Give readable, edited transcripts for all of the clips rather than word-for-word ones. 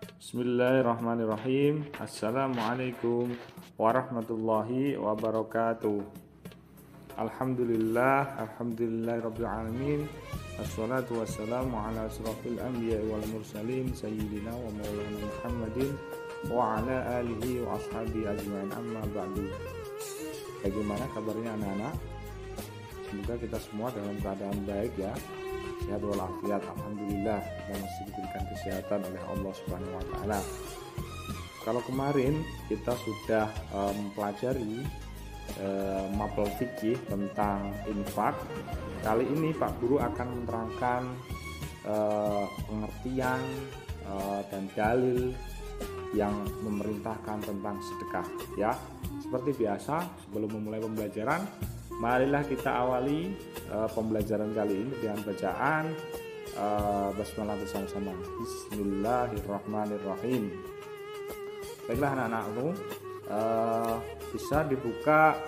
Bismillahirrahmanirrahim. Assalamualaikum warahmatullahi wabarakatuh. Alhamdulillahirabbil alamin. Wassalatu wassalamu ala asyrafil anbiya'i wal mursalin sayyidina wa maulana Muhammadin wa ala alihi wa ashabihi ajma'in, amma ba'du. Bagaimana kabarnya anak-anak? Semoga kita semua dalam keadaan baik ya, sehat walafiat. Alhamdulillah kita masih diberikan kesehatan oleh Allah Subhanahu wa taala. Kalau kemarin kita sudah mempelajari mapel fikih tentang infak, kali ini Pak Guru akan menerangkan pengertian dan dalil yang memerintahkan tentang sedekah ya. Seperti biasa, sebelum memulai pembelajaran, marilah kita awali pembelajaran kali ini dengan bacaan basmalah bersama-sama. Bismillahirrahmanirrahim. Baiklah anak-anakku, bisa dibuka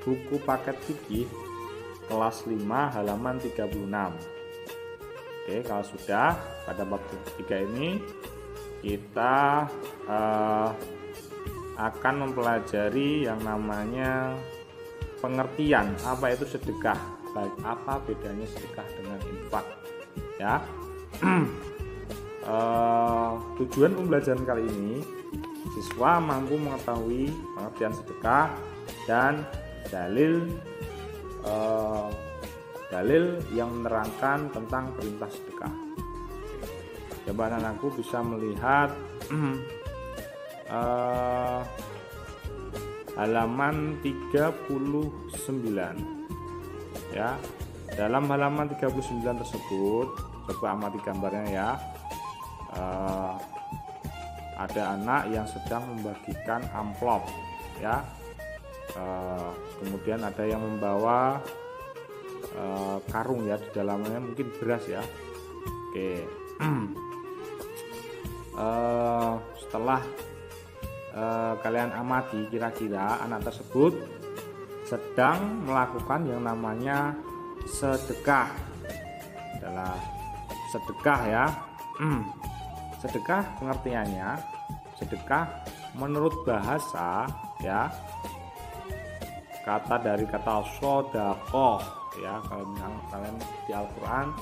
buku paket fikih kelas 5 halaman 36. Oke, kalau sudah, pada bab ketiga ini kita akan mempelajari yang namanya pengertian apa itu sedekah, apa bedanya sedekah dengan infak ya. Tujuan pembelajaran kali ini siswa mampu mengetahui pengertian sedekah dan dalil yang menerangkan tentang perintah sedekah. Coba anakku bisa melihat halaman 39 ya. Dalam halaman 39 tersebut, coba amati gambarnya ya. Ada anak yang sedang membagikan amplop ya. Kemudian ada yang membawa karung ya, di dalamnya mungkin beras ya. Oke. Setelah kalian amati, kira-kira anak tersebut sedang melakukan yang namanya sedekah. Adalah sedekah ya. Sedekah pengertiannya, sedekah menurut bahasa ya, kata dari kata sodakoh ya. Kalau misalnya kalian di Al-Quran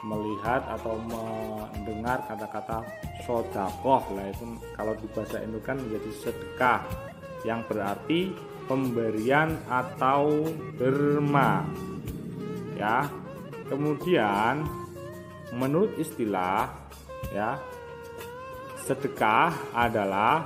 melihat atau mendengar kata-kata sodakoh lah, itu kalau di bahasa Indo kan menjadi sedekah, yang berarti pemberian atau derma ya. Kemudian menurut istilah ya, sedekah adalah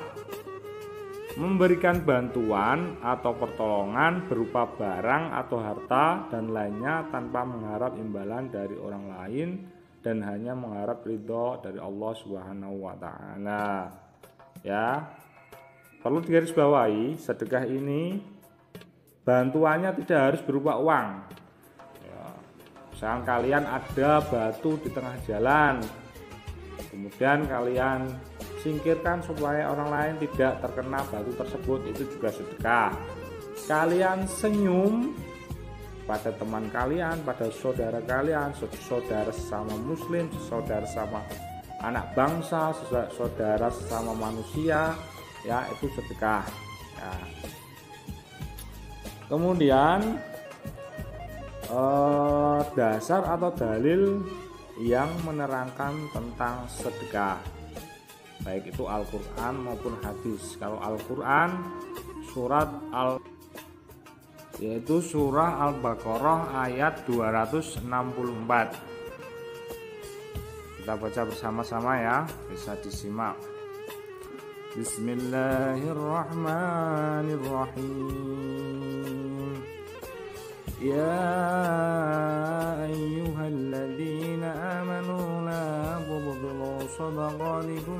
memberikan bantuan atau pertolongan berupa barang atau harta dan lainnya tanpa mengharap imbalan dari orang lain dan hanya mengharap ridho dari Allah Subhanahu wa taala. Ya. Perlu digarisbawahi, sedekah ini bantuannya tidak harus berupa uang. Ya. Misalkan kalian ada batu di tengah jalan, kemudian kalian singkirkan supaya orang lain tidak terkena batu tersebut, itu juga sedekah. Kalian senyum pada teman kalian, pada saudara kalian, saudara sesama muslim, saudara sesama anak bangsa, saudara sesama manusia ya, itu sedekah ya. Kemudian dasar atau dalil yang menerangkan tentang sedekah, baik itu Al-Quran maupun hadis. Kalau Al-Quran yaitu surah Al-Baqarah ayat 264. Kita baca bersama-sama ya, bisa disimak. Bismillahirrahmanirrahim. Ya ayyuhalladzina amanu la tubtilu shadaqatikum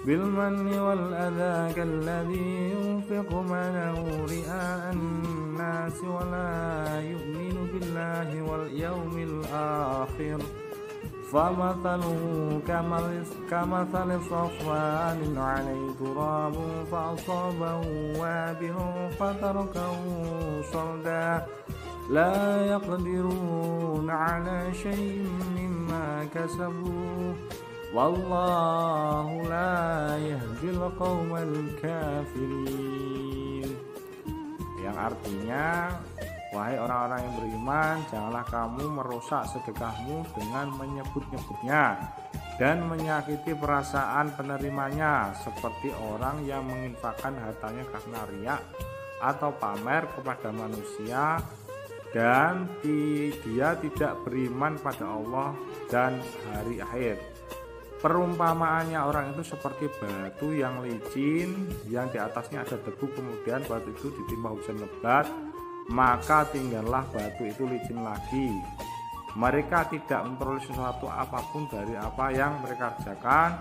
بالمن والأذى كالذي ينفق ماله رئاء الناس ولا يؤمن بالله واليوم الآخر فمثله كمثل صفوان عليه تراب فأصابه وابل فتركه صلدا لا يقدرون على شيء مما كسبوا والله لا يهدي القوم الكافرين. Yang artinya, wahai orang-orang yang beriman, janganlah kamu merusak sedekahmu dengan menyebut-nyebutnya dan menyakiti perasaan penerimanya, seperti orang yang menginfakkan hartanya karena riya atau pamer kepada manusia dan dia tidak beriman pada Allah dan hari akhir. Perumpamaannya orang itu seperti batu yang licin yang di atasnya ada debu, kemudian batu itu ditimpa hujan lebat, maka tinggallah batu itu licin lagi. Mereka tidak memperoleh sesuatu apapun dari apa yang mereka kerjakan,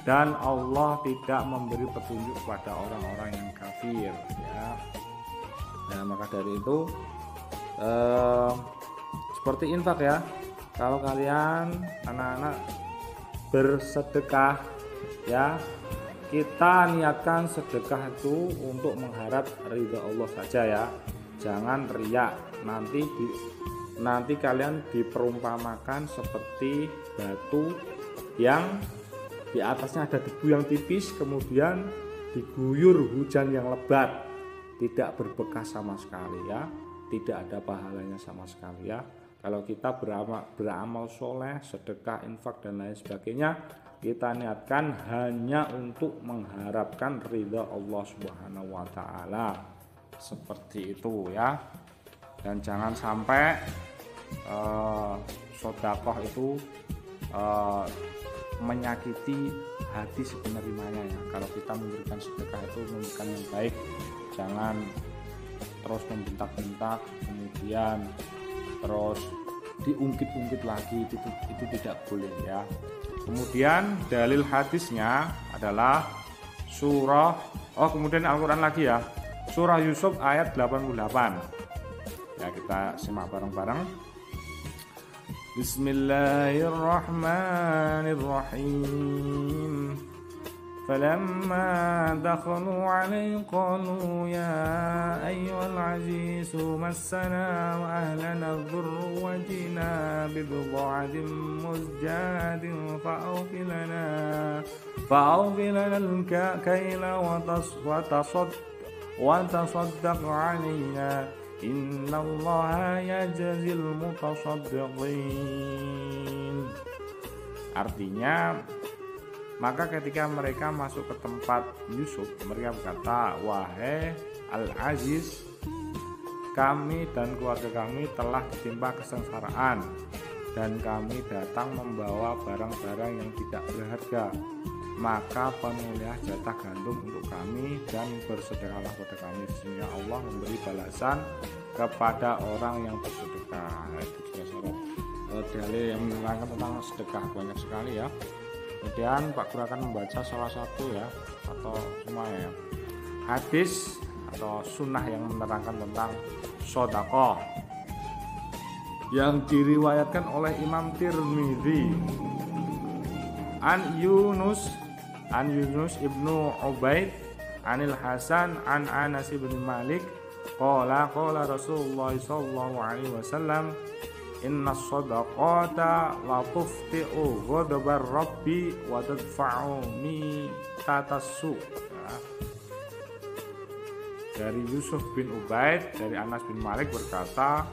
dan Allah tidak memberi petunjuk kepada orang-orang yang kafir, ya. Nah, maka dari itu seperti infak, ya. Kalau kalian anak-anak bersedekah, ya, kita niatkan sedekah itu untuk mengharap ridha Allah saja, ya. Jangan riya. Nanti kalian diperumpamakan seperti batu yang di atasnya ada debu yang tipis, kemudian diguyur hujan yang lebat, tidak berbekas sama sekali, ya. Tidak ada pahalanya sama sekali, ya. Kalau kita beramal soleh, sedekah, infak dan lain sebagainya, kita niatkan hanya untuk mengharapkan ridha Allah Subhanahu wa taala. Seperti itu, ya. Dan jangan sampai sedekah itu menyakiti hati si penerimanya, ya. Kalau kita memberikan sedekah itu memberikan yang baik, jangan terus membentak-bentak, kemudian terus diungkit-ungkit lagi, itu tidak boleh, ya. Kemudian dalil hadisnya adalah kemudian Al-Quran lagi, ya, surah Yusuf ayat 88, ya, kita simak bareng-bareng. Bismillahirrahmanirrahim. فلما دخلوا عليه قالوا يا أيها العزيز مسنا وأهلنا الضر وجئنا ببضاعة مزجاة فأوف لنا الكيل وتصدق علينا إن الله يجزي المتصدقين. Artinya, maka ketika mereka masuk ke tempat Yusuf, mereka berkata, wahai Al-Aziz, kami dan keluarga kami telah ditimpa kesengsaraan, dan kami datang membawa barang-barang yang tidak berharga. Maka penuhilah jatah gandum untuk kami dan bersedekahlah pada kami, sehingga Allah memberi balasan kepada orang yang bersedekah. Itu juga dalil yang menerangkan tentang sedekah banyak sekali, ya. Kemudian Pak Guru akan membaca salah satu, ya, atau semuanya, ya, hadis atau sunnah yang menerangkan tentang sedekah yang diriwayatkan oleh Imam Tirmidzi an Yunus ibnu Ubaid anil Hasan an Anas bin Malik qala Rasulullah sallallahu alaihi wasallam inna shadaqata la tufti'u ghadabar rabbi wa tadfa'u mitatassu. Dari Yusuf bin Ubaid dari Anas bin Malik berkata,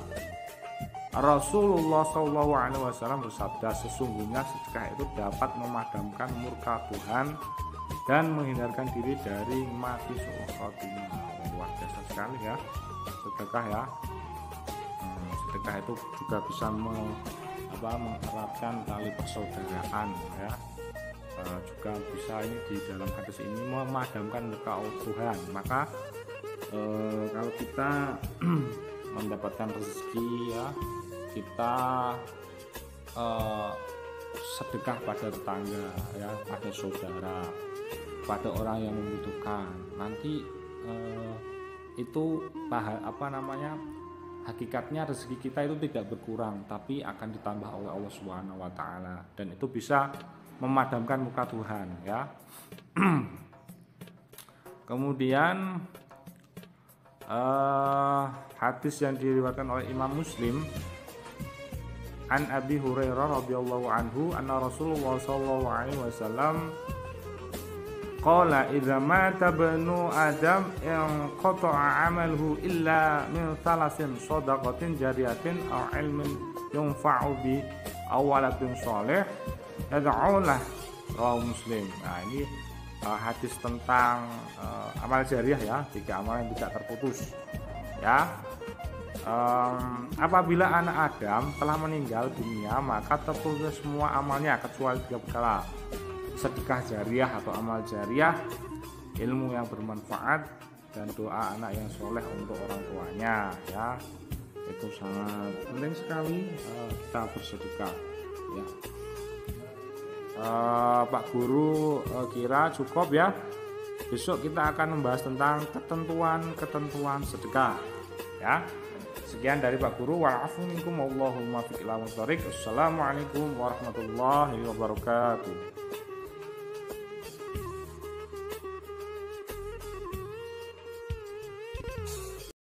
Rasulullah SAW bersabda, sesungguhnya sedekah itu dapat memadamkan murka Tuhan dan menghindarkan diri dari mati su'ul khotimah. Luar biasa sekali, ya, sedekah, ya. Sedekah itu juga bisa mengeratkan tali persaudaraan, ya. Juga bisa ini di dalam hadis ini memadamkan murka Tuhan. Maka kalau kita mendapatkan rezeki, ya, kita sedekah pada tetangga, ya, pada saudara, pada orang yang membutuhkan, nanti itu hakikatnya rezeki kita itu tidak berkurang, tapi akan ditambah oleh Allah Subhanahu wa taala, dan itu bisa memadamkan muka Tuhan, ya. Kemudian hadis yang diriwayatkan oleh Imam Muslim an Abi Hurairah radhiyallahu anhu anna Rasulullah sallallahu alaihi wasallam qala idza mata banu adam in qata'a amaluhu illa min thalasin shadaqatin jariyatin aw ilmin yunfa'u bi aw waladin shalih yad'ulah rawahu Muslim. Nah, ini hadis tentang amal jariah ya, 3 amal yang tidak terputus ya. Apabila anak Adam telah meninggal dunia, maka terputus semua amalnya kecuali 3 perkara: sedekah jariah atau amal jariah, ilmu yang bermanfaat, dan doa anak yang soleh untuk orang tuanya ya. Itu sangat penting sekali kita bersedekah ya. Pak Guru kira cukup ya. Besok kita akan membahas tentang ketentuan sedekah ya. Sekian dari Pak Guru. Wa'afu minkum, Allahumma fiqh ila mustarik. Assalamualaikum warahmatullahi wabarakatuh.